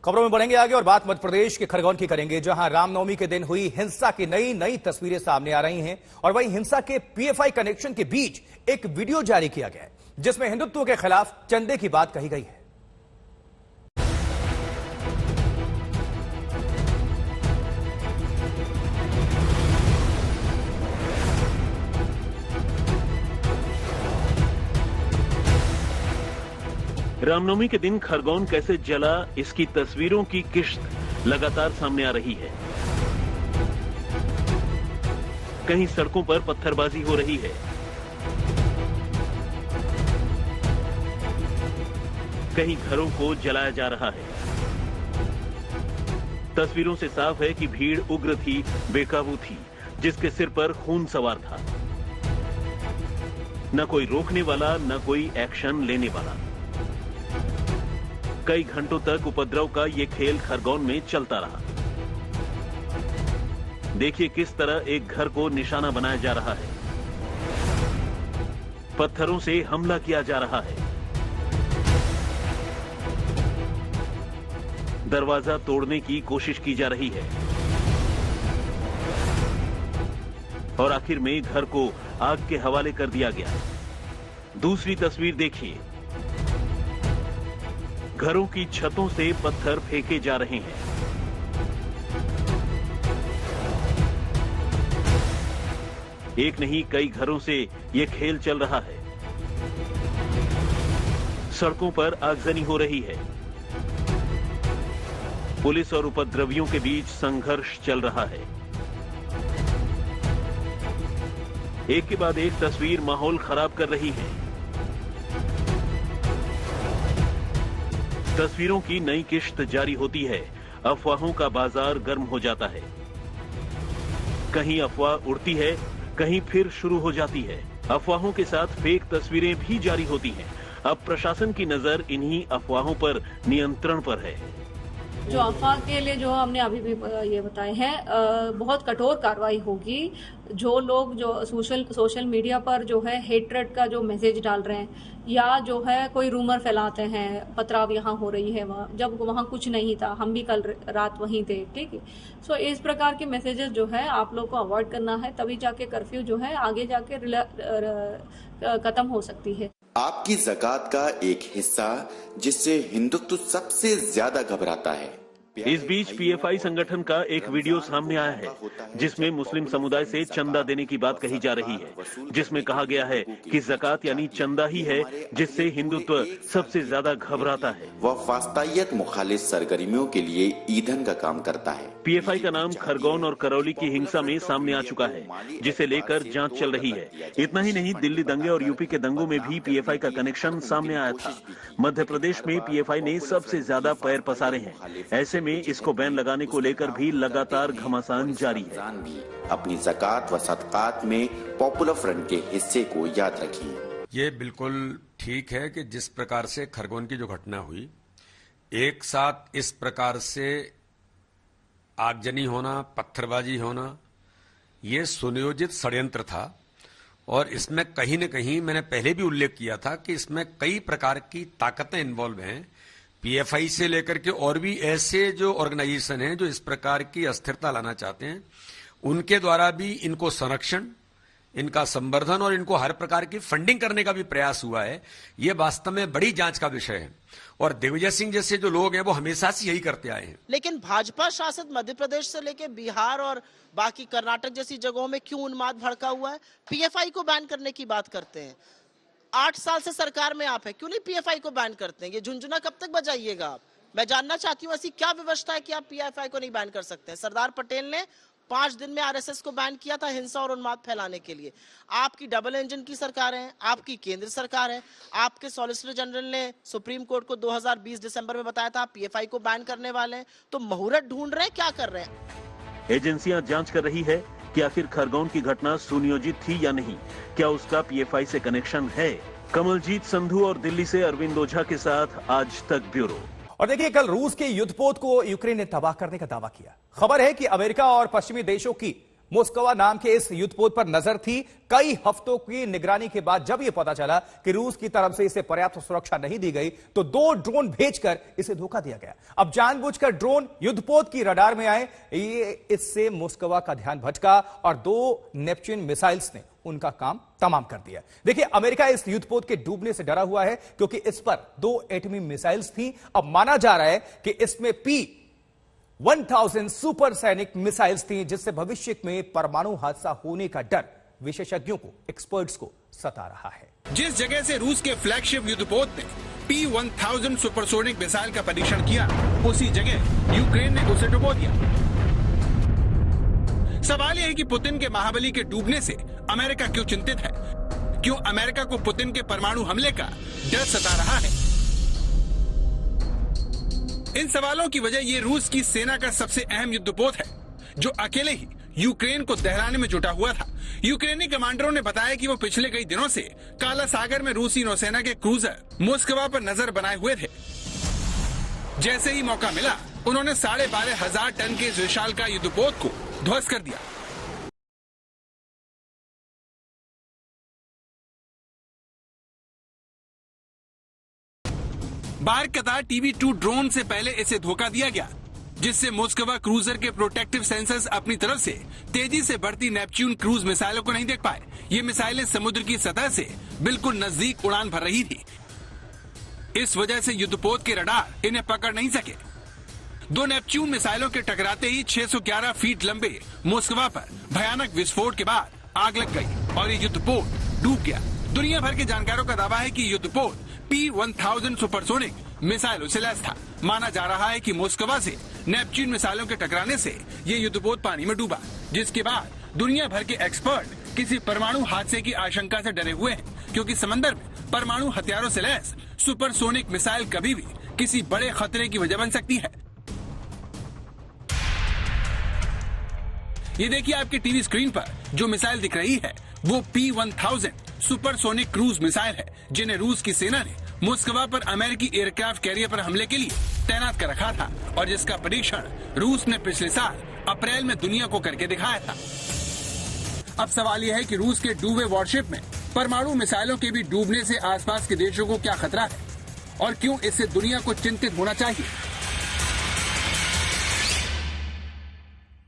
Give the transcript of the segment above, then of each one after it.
खबरों में बढ़ेंगे आगे और बात मध्य प्रदेश के खरगोन की करेंगे, जहां रामनवमी के दिन हुई हिंसा की नई नई तस्वीरें सामने आ रही हैं। और वहीं हिंसा के पीएफआई कनेक्शन के बीच एक वीडियो जारी किया गया है जिसमें हिंदुत्व के खिलाफ चंदे की बात कही गई है। रामनवमी के दिन खरगोन कैसे जला, इसकी तस्वीरों की किश्त लगातार सामने आ रही है। कहीं सड़कों पर पत्थरबाजी हो रही है, कहीं घरों को जलाया जा रहा है। तस्वीरों से साफ है कि भीड़ उग्र थी, बेकाबू थी, जिसके सिर पर खून सवार था। न कोई रोकने वाला, न कोई एक्शन लेने वाला। कई घंटों तक उपद्रव का ये खेल खरगोन में चलता रहा। देखिए किस तरह एक घर को निशाना बनाया जा रहा है, पत्थरों से हमला किया जा रहा है, दरवाजा तोड़ने की कोशिश की जा रही है और आखिर में घर को आग के हवाले कर दिया गया। दूसरी तस्वीर देखिए, घरों की छतों से पत्थर फेंके जा रहे हैं। एक नहीं कई घरों से यह खेल चल रहा है। सड़कों पर आगजनी हो रही है। पुलिस और उपद्रवियों के बीच संघर्ष चल रहा है। एक के बाद एक तस्वीर माहौल खराब कर रही है। तस्वीरों की नई किश्त जारी होती है, अफवाहों का बाजार गर्म हो जाता है। कहीं अफवाह उड़ती है, कहीं फिर शुरू हो जाती है। अफवाहों के साथ फेक तस्वीरें भी जारी होती हैं। अब प्रशासन की नजर इन्हीं अफवाहों पर नियंत्रण पर है। जो अफवाह के लिए जो हमने अभी भी ये बताए हैं, बहुत कठोर कार्रवाई होगी। जो लोग जो सोशल मीडिया पर जो है हेट्रेड का जो मैसेज डाल रहे हैं या जो है कोई रूमर फैलाते हैं, पथराव यहाँ हो रही है, जब वहाँ कुछ नहीं था, हम भी कल रात वहीं थे, ठीक है। सो इस प्रकार के मैसेजेस जो है आप लोग को अवॉइड करना है, तभी जाके कर्फ्यू जो है आगे जाके खत्म हो सकती है। आपकी ज़कात का एक हिस्सा जिससे हिंदुत्व सबसे ज्यादा घबराता है। इस बीच पीएफआई संगठन का एक वीडियो सामने आया है जिसमें मुस्लिम समुदाय से चंदा देने की बात कही जा रही है, जिसमें कहा गया है कि ज़कात यानी चंदा ही है जिससे हिंदुत्व सबसे ज्यादा घबराता है। वह फास्तायत मुखालिफ सरगर्मियों के लिए ईंधन का काम करता है। पीएफआई का नाम खरगोन और करौली की हिंसा में सामने आ चुका है, जिसे लेकर जांच चल रही है। इतना ही नहीं, दिल्ली दंगे और यूपी के दंगों में भी पीएफआई का कनेक्शन सामने आया था। मध्य प्रदेश में पीएफआई ने सबसे ज्यादा पैर पसारे हैं। ऐसे में इसको बैन लगाने को लेकर भी लगातार घमासान जारी है। अपनी ज़कात व सदकात में पॉपुलर फ्रंट के हिस्से को याद रखिए। ये बिल्कुल ठीक है कि जिस प्रकार से खरगोन की जो घटना हुई, एक साथ इस प्रकार से आगजनी होना, पत्थरबाजी होना, ये सुनियोजित षड्यंत्र था। और इसमें कहीं न कहीं मैंने पहले भी उल्लेख किया था कि इसमें कई प्रकार की ताकतें इन्वॉल्व हैं, पीएफआई से लेकर के और भी ऐसे जो ऑर्गेनाइजेशन हैं जो इस प्रकार की अस्थिरता लाना चाहते हैं, उनके द्वारा भी इनको संरक्षण, इनका संवर्धन और इनको हर प्रकार की फंडिंग करने का भी प्रयास हुआ है। ये वास्तव में बड़ी जांच का विषय है और दिग्विजय सिंह जैसे जो लोग हैं वो हमेशा से यही करते आए हैं। लेकिन भाजपा शासित मध्य प्रदेश से लेकर बिहार और बाकी कर्नाटक जैसी जगहों में क्यों उन्माद भड़का हुआ है? पीएफआई को बैन करने की बात करते हैं। 8 साल से सरकार में आप है, क्यों नहीं पीएफआई को बैन करते हैं? ये झुंझुना कब तक बजाइएगा आप? मैं जानना चाहती हूँ ऐसी क्या व्यवस्था है कि आप पीएफआई को नहीं बैन कर सकते हैं? सरदार पटेल ने 5 दिन में आरएसएस को बैन किया था हिंसा और उन्माद फैलाने के लिए। आपकी डबल इंजन की सरकार है, आपकी केंद्र सरकार है। आपके सॉलिसिटर जनरल ने सुप्रीम कोर्ट को 2020 दिसंबर में बताया था पीएफआई को बैन करने वाले हैं। तो मुहूर्त ढूंढ रहे हैं, क्या कर रहे हैं? एजेंसियां जांच कर रही है कि आखिर खरगोन की घटना सुनियोजित थी या नहीं, क्या उसका पीएफआई से कनेक्शन है। कमलजीत संधू और दिल्ली से अरविंद ओझा के साथ आज तक ब्यूरो। और देखिए, कल रूस के युद्धपोत को यूक्रेन ने तबाह करने का दावा किया। खबर है कि अमेरिका और पश्चिमी देशों की मोस्कवा नाम के इस युद्धपोत पर नजर थी। कई हफ्तों की निगरानी के बाद जब यह पता चला कि रूस की तरफ से इसे पर्याप्त सुरक्षा नहीं दी गई, तो 2 ड्रोन भेजकर इसे धोखा दिया गया। अब जानबूझकर ड्रोन युद्धपोत की रडार में आए, इससे मोस्कवा का ध्यान भटका और 2 नेपच्यून मिसाइल्स ने उनका काम तमाम कर दिया। देखिए, अमेरिका इस युद्धपोत के डूबने से डरा हुआ है क्योंकि इस पर 2 एटमी मिसाइल्स थी। अब माना जा रहा है कि इसमें P-1000 सुपरसैनिक मिसाइल्स थी, जिससे भविष्य में परमाणु हादसा होने का डर विशेषज्ञों को, एक्सपर्ट्स को सता रहा है। जिस जगह से रूस के फ्लैगशिप युद्धपोत ने P-1000 सुपरसोनिक मिसाइल का परीक्षण किया, उसी जगह यूक्रेन ने उसे डुबो दिया। सवाल यह है कि पुतिन के महाबली के डूबने से अमेरिका क्यों चिंतित है? क्यों अमेरिका को पुतिन के परमाणु हमले का डर सता रहा है? इन सवालों की वजह ये रूस की सेना का सबसे अहम युद्धपोत है, जो अकेले ही यूक्रेन को दहराने में जुटा हुआ था। यूक्रेनी कमांडरों ने बताया कि वो पिछले कई दिनों से काला सागर में रूसी नौसेना के क्रूजर मोस्कवा पर नजर बनाए हुए थे। जैसे ही मौका मिला, उन्होंने 12,500 टन के इस विशालकाय युद्धपोत को ध्वस्त कर दिया। बाहर कतार TB2 ड्रोन से पहले इसे धोखा दिया गया, जिससे मोस्कवा क्रूजर के प्रोटेक्टिव सेंसर्स अपनी तरफ से तेजी से बढ़ती नेपच्यून क्रूज मिसाइलों को नहीं देख पाए। ये मिसाइलें समुद्र की सतह से बिल्कुल नजदीक उड़ान भर रही थी। इस वजह से युद्धपोत के रडार इन्हें पकड़ नहीं सके। 2 नेपच्यून मिसाइलों के टकराते ही 611 फीट लंबे मोस्कवा पर भयानक विस्फोट के बाद आग लग गई और ये युद्धपोत डूब गया। दुनिया भर के जानकारों का दावा है कि युद्धपोत P-1000 सुपरसोनिक मिसाइलों से लैस था। माना जा रहा है कि मोस्कवा से नेपच्यून मिसाइलों के टकराने से ये युद्धपोत पानी में डूबा, जिसके बाद दुनिया भर के एक्सपर्ट किसी परमाणु हादसे की आशंका से डरे हुए हैं, क्योंकि समंदर में परमाणु हथियारों से लैस सुपरसोनिक मिसाइल कभी भी किसी बड़े खतरे की वजह बन सकती है। ये देखिए, आपके टीवी स्क्रीन पर जो मिसाइल दिख रही है वो P-1000 सुपरसोनिक क्रूज मिसाइल है, जिन्हें रूस की सेना ने मोस्कवा पर अमेरिकी एयरक्राफ्ट कैरियर पर हमले के लिए तैनात कर रखा था और जिसका परीक्षण रूस ने पिछले साल अप्रैल में दुनिया को करके दिखाया था। अब सवाल यह है कि रूस के डूबे वॉरशिप में परमाणु मिसाइलों के भी डूबने से आसपास के देशों को क्या खतरा है और क्यों इससे दुनिया को चिंतित होना चाहिए।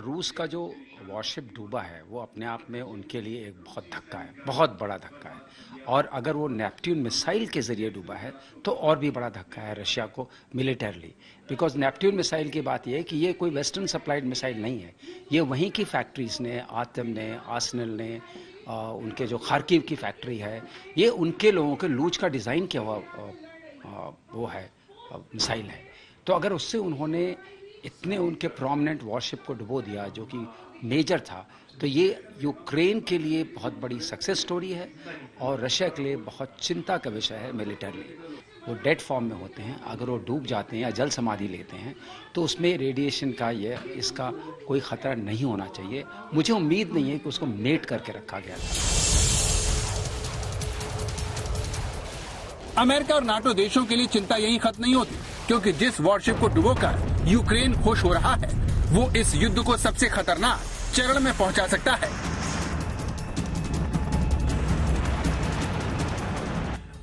रूस का जो वॉरशिप डूबा है वो अपने आप में उनके लिए एक बहुत धक्का है, बहुत बड़ा धक्का है। और अगर वो नेपट्यून मिसाइल के जरिए डूबा है तो और भी बड़ा धक्का है रशिया को मिलिटरली, बिकॉज नेपट्यून मिसाइल की बात यह है कि ये कोई वेस्टर्न सप्लाइड मिसाइल नहीं है। ये वहीं की फैक्ट्रीज ने, आर्टम ने, आर्सेनल ने, उनके जो खार्किव की फैक्ट्री है, ये उनके लोगों के लूज का डिज़ाइन किया हुआ वो है मिसाइल है। तो अगर उससे उन्होंने इतने उनके प्रोमिनेंट वॉरशिप को डुबो दिया जो कि मेजर था, तो ये यूक्रेन के लिए बहुत बड़ी सक्सेस स्टोरी है और रशिया के लिए बहुत चिंता का विषय है मिलिटरली। वो डेड फॉर्म में होते हैं, अगर वो डूब जाते हैं या जल समाधि लेते हैं तो उसमें रेडिएशन का इसका कोई खतरा नहीं होना चाहिए। मुझे उम्मीद नहीं है कि उसको मेट करके रखा गया था। अमेरिका और नाटो देशों के लिए चिंता यही खत्म नहीं होती, क्योंकि जिस वॉरशिप को डुबोकर यूक्रेन खुश हो रहा है वो इस युद्ध को सबसे खतरनाक चरण में पहुंचा सकता है।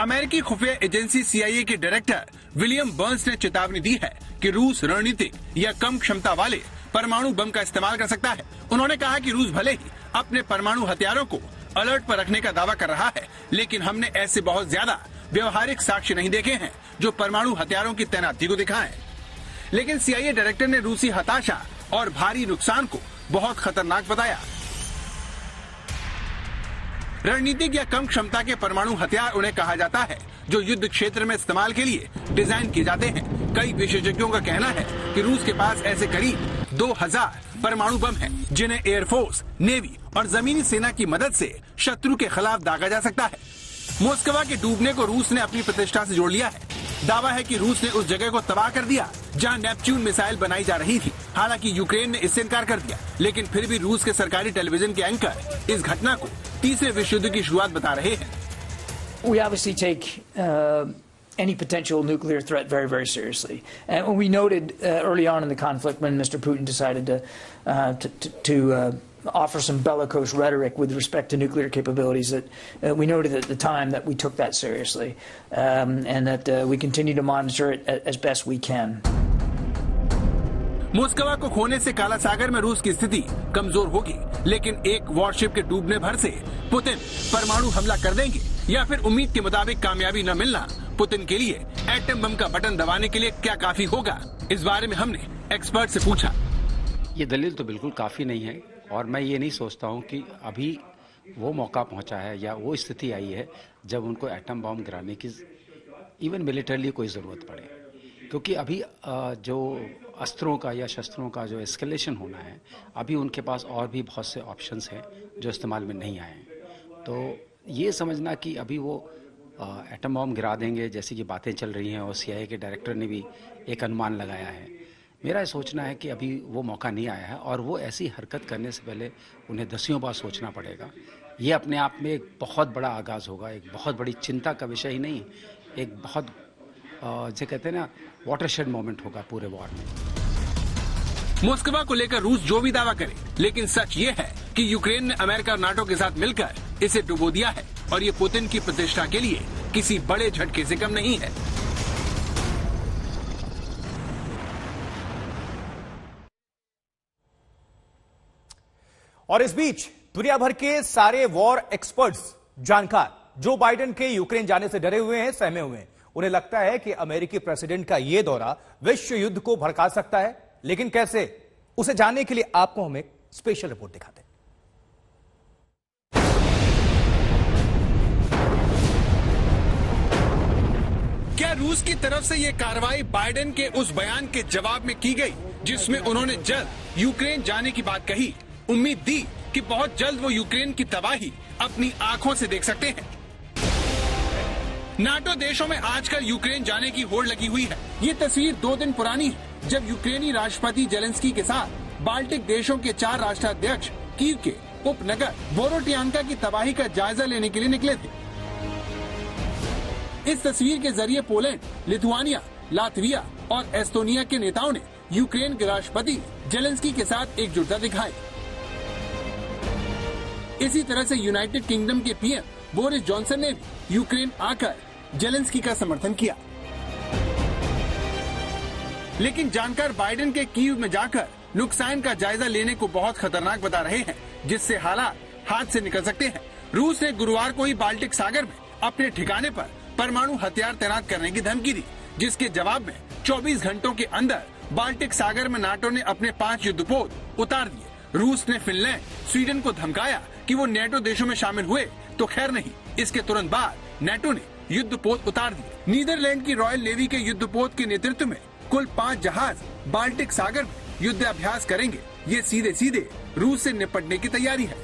अमेरिकी खुफिया एजेंसी CIA के डायरेक्टर विलियम बर्न्स ने चेतावनी दी है कि रूस रणनीतिक या कम क्षमता वाले परमाणु बम का इस्तेमाल कर सकता है। उन्होंने कहा कि रूस भले ही अपने परमाणु हथियारों को अलर्ट पर रखने का दावा कर रहा है, लेकिन हमने ऐसे बहुत ज्यादा व्यवहारिक साक्ष्य नहीं देखे हैं जो परमाणु हथियारों की तैनाती को दिखाएं। लेकिन CIA डायरेक्टर ने रूसी हताशा और भारी नुकसान को बहुत खतरनाक बताया। रणनीतिक या कम क्षमता के परमाणु हथियार उन्हें कहा जाता है जो युद्ध क्षेत्र में इस्तेमाल के लिए डिजाइन किए जाते हैं। कई विशेषज्ञों का कहना है कि रूस के पास ऐसे करीब 2000 परमाणु बम हैं, जिन्हें एयरफोर्स, नेवी और जमीनी सेना की मदद से शत्रु के खिलाफ दागा जा सकता है। मोस्कवा के डूबने को रूस ने अपनी प्रतिष्ठा से जोड़ लिया है। दावा है कि रूस ने उस जगह को तबाह कर दिया जहां नेपच्यून मिसाइल बनाई जा रही थी। हालांकि यूक्रेन ने इससे इनकार कर दिया, लेकिन फिर भी रूस के सरकारी टेलीविजन के एंकर इस घटना को तीसरे विश्व युद्ध की शुरुआत बता रहे हैं। We obviously take any potential nuclear threat very, very seriously. And when we noted early on in the conflict when Mr. Putin decided to offer some bellicose rhetoric with respect to nuclear capabilities that we noted at the time that we took that seriously, and that we continue to monitor it as best we can. Moskva को खोने से काला सागर में रूस की स्थिति कमजोर होगी, लेकिन एक वॉरशिप के डूबने भर से पुतिन परमाणु हमला कर देंगे या फिर उम्मीद के मुताबिक कामयाबी न मिलना पुतिन के लिए एटम बम का बटन दबाने के लिए क्या काफी होगा? इस बारे में हमने एक्सपर्ट से पूछा। ये दलील तो बिल्कुल काफी नहीं है, और मैं ये नहीं सोचता हूँ कि अभी वो मौका पहुंचा है या वो स्थिति आई है जब उनको एटम बम गिराने की इवन मिलिटरली कोई जरूरत पड़े, क्योंकि अभी जो अस्त्रों का या शस्त्रों का जो एस्केलेशन होना है, अभी उनके पास और भी बहुत से ऑप्शंस हैं जो इस्तेमाल में नहीं आए हैं। तो ये समझना कि अभी वो एटम बम गिरा देंगे जैसी कि बातें चल रही हैं, और CIA के डायरेक्टर ने भी एक अनुमान लगाया है, मेरा सोचना है कि अभी वो मौका नहीं आया है, और वो ऐसी हरकत करने से पहले उन्हें दसियों बार सोचना पड़ेगा। ये अपने आप में एक बहुत बड़ा आगाज होगा, एक बहुत बड़ी चिंता का विषय ही नहीं, एक बहुत जो कहते हैं ना वाटरशेड मोमेंट होगा पूरे वॉर में। मोस्कवा को लेकर रूस जो भी दावा करे, लेकिन सच ये है कि यूक्रेन ने अमेरिका और नाटो के साथ मिलकर इसे डुबो दिया है, और ये पुतिन की प्रतिष्ठा के लिए किसी बड़े झटके से कम नहीं है। और इस बीच दुनिया भर के सारे वॉर एक्सपर्ट्स, जानकार जो बाइडेन के यूक्रेन जाने से डरे हुए हैं, सहमे हुए हैं। उन्हें लगता है कि अमेरिकी प्रेसिडेंट का यह दौरा विश्व युद्ध को भड़का सकता है, लेकिन कैसे, उसे जानने के लिए आपको हम एक स्पेशल रिपोर्ट दिखाते हैं। क्या रूस की तरफ से ये कार्रवाई बाइडेन के उस बयान के जवाब में की गई जिसमें उन्होंने जल्द यूक्रेन जाने की बात कही, उम्मीद दी कि बहुत जल्द वो यूक्रेन की तबाही अपनी आंखों से देख सकते हैं? नाटो देशों में आजकल यूक्रेन जाने की होड़ लगी हुई है। ये तस्वीर 2 दिन पुरानी है, जब यूक्रेनी राष्ट्रपति जेलेंस्की के साथ बाल्टिक देशों के 4 राष्ट्राध्यक्ष कीव के उपनगर बोरोटियांका की तबाही का जायजा लेने के लिए निकले थे। इस तस्वीर के जरिए पोलैंड, लिथुआनिया, लातविया और एस्टोनिया के नेताओं ने यूक्रेन के राष्ट्रपति जेलेंस्की के साथ एकजुटता दिखाई। इसी तरह से यूनाइटेड किंगडम के PM बोरिस जॉनसन ने भी यूक्रेन आकर जेलेंस्की का समर्थन किया। लेकिन जानकार बाइडेन के कीव में जाकर नुकसान का जायजा लेने को बहुत खतरनाक बता रहे हैं, जिससे हालात हाथ से निकल सकते हैं। रूस ने गुरुवार को ही बाल्टिक सागर में अपने ठिकाने पर परमाणु हथियार तैनात करने की धमकी दी, जिसके जवाब में 24 घंटों के अंदर बाल्टिक सागर में नाटो ने अपने 5 युद्धपोत उतार दिए। रूस ने फिनलैंड, स्वीडन को धमकाया कि वो नेटो देशों में शामिल हुए तो खैर नहीं, इसके तुरंत बाद नेटो ने युद्धपोत उतार दिए। नीदरलैंड की रॉयल नेवी के युद्धपोत के नेतृत्व में कुल 5 जहाज बाल्टिक सागर में युद्धाभ्यास करेंगे। ये सीधे सीधे रूस से निपटने की तैयारी है।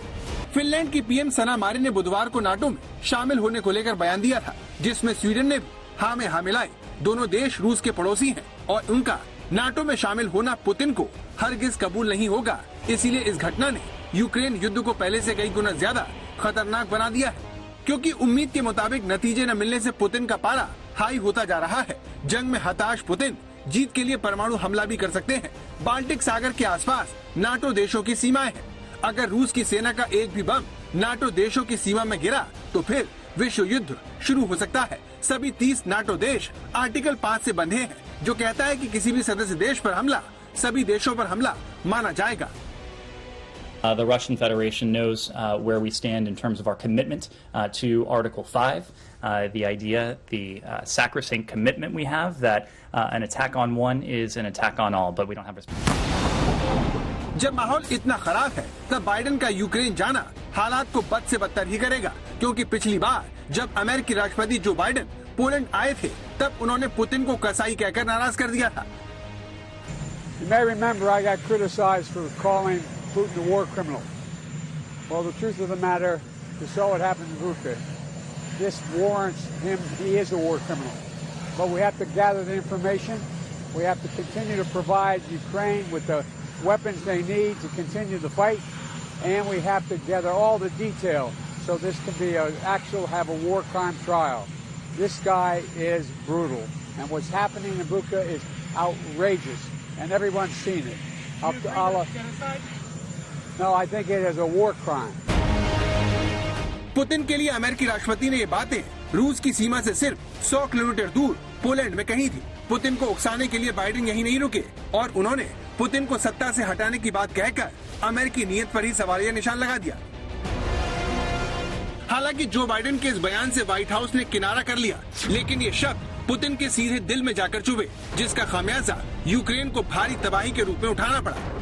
फिनलैंड की PM सना मारिन ने बुधवार को नाटो में शामिल होने को लेकर बयान दिया था, जिसमें स्वीडन ने भी हाँ में हाँ मिलाई। दोनों देश रूस के पड़ोसी हैं और उनका नाटो में शामिल होना पुतिन को हरगिज कबूल नहीं होगा। इसीलिए इस घटना ने यूक्रेन युद्ध को पहले से कई गुना ज्यादा खतरनाक बना दिया है, क्योंकि उम्मीद के मुताबिक नतीजे न मिलने से पुतिन का पारा हाई होता जा रहा है। जंग में हताश पुतिन जीत के लिए परमाणु हमला भी कर सकते हैं। बाल्टिक सागर के आसपास नाटो देशों की सीमाएं हैं। अगर रूस की सेना का एक भी बम नाटो देशों की सीमा में गिरा तो फिर विश्व युद्ध शुरू हो सकता है। सभी 30 नाटो देश आर्टिकल 5 से बंधे हैं, जो कहता है कि किसी भी सदस्य देश पर हमला सभी देशों पर हमला माना जाएगा। The Russian Federation knows where we stand in terms of our commitment to Article 5. The idea, the sacrosanct commitment we have that an attack on one is an attack on all, but we don't have responsibility. जब माहौल इतना खराब है, तब Biden का Ukraine जाना हालात को बद से बदतर ही करेगा, क्योंकि पिछली बार जब अमेरिकी राष्ट्रपति जो बाइडेन पोलैंड आए थे, तब उन्होंने पुतिन को कसाई कहकर नाराज कर दिया था। You may remember I got criticized for calling Putin a war criminal. Well, the truth of the matter, you saw what happened in Bucha. This warrants him, he is a war criminal. But we have to gather the information. We have to continue to provide Ukraine with the weapons they need to continue the fight. And we have to gather all the detail so this can be have a war crime trial. This guy is brutal. And what's happening in Bucha is outrageous. And everyone's seen it. Up to Allah. No, I think it is a war crime. Putin के लिए अमेरिकी राष्ट्रपति ने ये बातें रूस की सीमा से सिर्फ 100 किलोमीटर दूर पोलैंड में कही थी। पुतिन को उकसाने के लिए बाइडेन यहीं नहीं रुके और उन्होंने पुतिन को सत्ता से हटाने की बात कहकर अमेरिकी नीयत पर ही सवालिया निशान लगा दिया। हालांकि जो बाइडेन के इस बयान से व्हाइट हाउस ने किनारा कर लिया, लेकिन ये शब्द पुतिन के सीधे दिल में जाकर चुभे, जिसका खामियाजा यूक्रेन को भारी तबाही के रूप में उठाना पड़ा।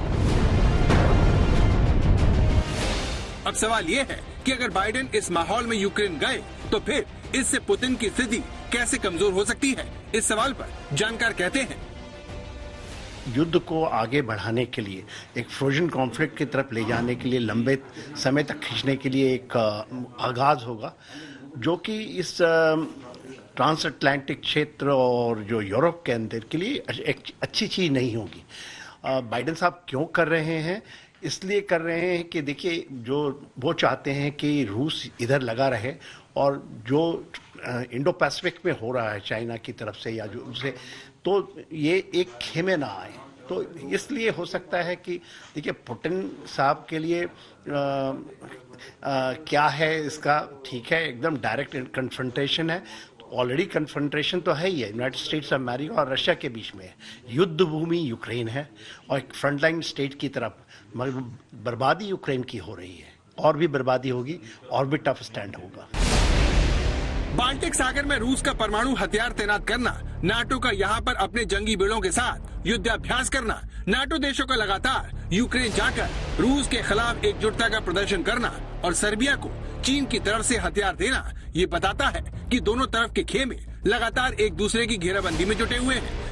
अब सवाल ये है कि अगर बाइडेन इस माहौल में यूक्रेन गए तो फिर इससे पुतिन की स्थिति कैसे कमजोर हो सकती है। इस सवाल पर जानकार कहते हैं, युद्ध को आगे बढ़ाने के लिए, एक फ्रोजन कॉन्फ्लिक्ट की तरफ ले जाने के लिए, लंबे समय तक खींचने के लिए एक आगाज होगा, जो कि इस ट्रांस अटलांटिक क्षेत्र और जो यूरोप के अंदर के लिए एक अच्छी चीज नहीं होगी। बाइडेन साहब क्यों कर रहे हैं? इसलिए कर रहे हैं कि देखिए, जो वो चाहते हैं कि रूस इधर लगा रहे और जो इंडो पैसिफिक में हो रहा है चाइना की तरफ से या जो उसे, तो ये एक खेमे ना आए। तो इसलिए हो सकता है कि देखिए, पुतिन साहब के लिए क्या है इसका, ठीक है, एकदम डायरेक्ट कन्फ्रंटेशन है। ऑलरेडी कन्फ्रंटेशन तो है ही है, यूनाइटेड स्टेट्स ऑफ अमेरिका और रशिया के बीच में है। युद्ध भूमि यूक्रेन है और एक फ्रंटलाइन स्टेट की तरफ, मगर बर्बादी यूक्रेन की हो रही है, और भी बर्बादी होगी और भी टफ स्टैंड होगा। बाल्टिक सागर में रूस का परमाणु हथियार तैनात करना, नाटो का यहाँ पर अपने जंगी बेड़ों के साथ युद्धाभ्यास करना, नाटो देशों का लगातार यूक्रेन जाकर रूस के खिलाफ एकजुटता का प्रदर्शन करना और सर्बिया को चीन की तरफ से हथियार देना, ये बताता है कि दोनों तरफ के खेमे लगातार एक दूसरे की घेराबंदी में जुटे हुए हैं।